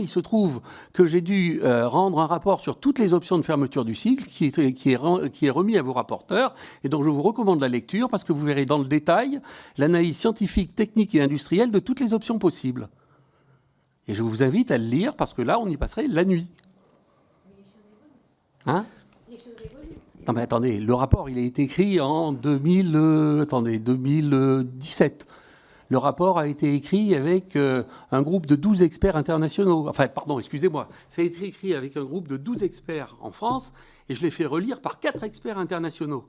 il se trouve que j'ai dû rendre un rapport sur toutes les options de fermeture du cycle qui est remis à vos rapporteurs. Et donc, je vous recommande la lecture parce que vous verrez dans le détail l'analyse scientifique, technique et industrielle de toutes les options possibles. Et je vous invite à le lire parce que là, on y passerait la nuit. Hein ? Non mais attendez, le rapport, il a été écrit en 2017. Le rapport a été écrit avec un groupe de 12 experts internationaux. Enfin, pardon, excusez-moi. Ça a été écrit avec un groupe de 12 experts en France et je l'ai fait relire par 4 experts internationaux.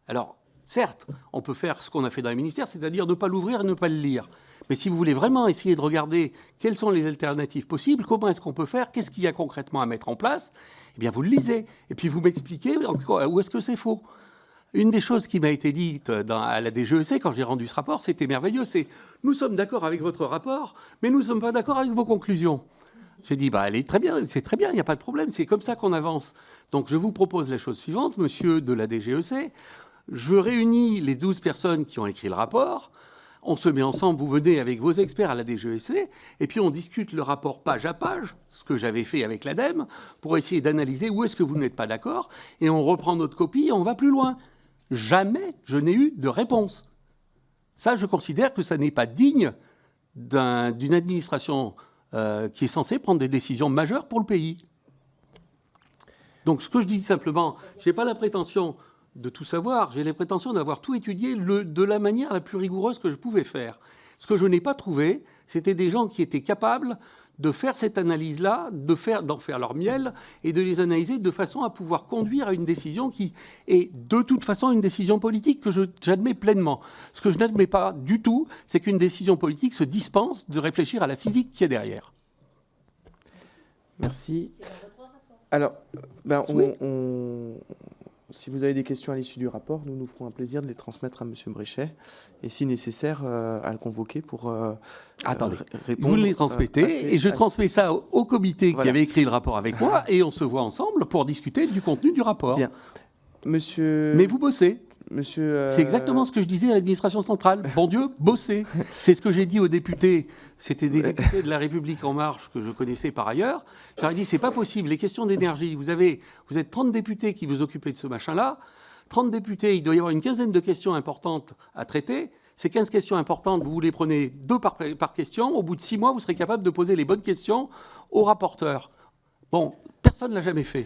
Alors, certes, on peut faire ce qu'on a fait dans les ministères, c'est-à-dire ne pas l'ouvrir et ne pas le lire. Mais si vous voulez vraiment essayer de regarder quelles sont les alternatives possibles, comment est-ce qu'on peut faire, qu'est-ce qu'il y a concrètement à mettre en place, eh bien, vous le lisez. Et puis, vous m'expliquez où est-ce que c'est faux. Une des choses qui m'a été dite à la DGEC quand j'ai rendu ce rapport, c'était merveilleux, c'est « Nous sommes d'accord avec votre rapport, mais nous ne sommes pas d'accord avec vos conclusions. » J'ai dit « Allez, très bien, c'est très bien, il n'y a pas de problème, c'est comme ça qu'on avance. » Donc, je vous propose la chose suivante, monsieur de la DGEC. Je réunis les 12 personnes qui ont écrit le rapport. On se met ensemble, vous venez avec vos experts à la DGEC, et puis on discute le rapport page à page, ce que j'avais fait avec l'ADEME, pour essayer d'analyser où est-ce que vous n'êtes pas d'accord, et on reprend notre copie et on va plus loin. Jamais je n'ai eu de réponse. Ça, je considère que ça n'est pas digne d'une administration qui est censée prendre des décisions majeures pour le pays. Donc ce que je dis simplement, je n'ai pas la prétention de tout savoir, j'ai les prétentions d'avoir tout étudié de la manière la plus rigoureuse que je pouvais faire. Ce que je n'ai pas trouvé, c'était des gens qui étaient capables de faire cette analyse-là, d'en faire leur miel et de les analyser de façon à pouvoir conduire à une décision qui est de toute façon une décision politique que j'admets pleinement. Ce que je n'admets pas du tout, c'est qu'une décision politique se dispense de réfléchir à la physique qui est derrière. Merci. Alors, si vous avez des questions à l'issue du rapport, nous nous ferons un plaisir de les transmettre à M. Bréchet et si nécessaire à le convoquer pour Attendez, répondre. Vous les transmettez et je transmets ça au comité qui avait écrit le rapport avec moi et on se voit ensemble pour discuter du contenu du rapport. Bien. Monsieur... Mais vous bossez. Monsieur, C'est exactement ce que je disais à l'administration centrale. Bon Dieu, bossez. C'est ce que j'ai dit aux députés. C'était des députés de La République En Marche que je connaissais par ailleurs. J'aurais dit, c'est pas possible. Les questions d'énergie, vous êtes 30 députés qui vous occupez de ce machin-là. 30 députés, il doit y avoir une quinzaine de questions importantes à traiter. Ces 15 questions importantes, vous les prenez 2 par question. Au bout de 6 mois, vous serez capable de poser les bonnes questions aux rapporteurs. Bon, personne ne l'a jamais fait.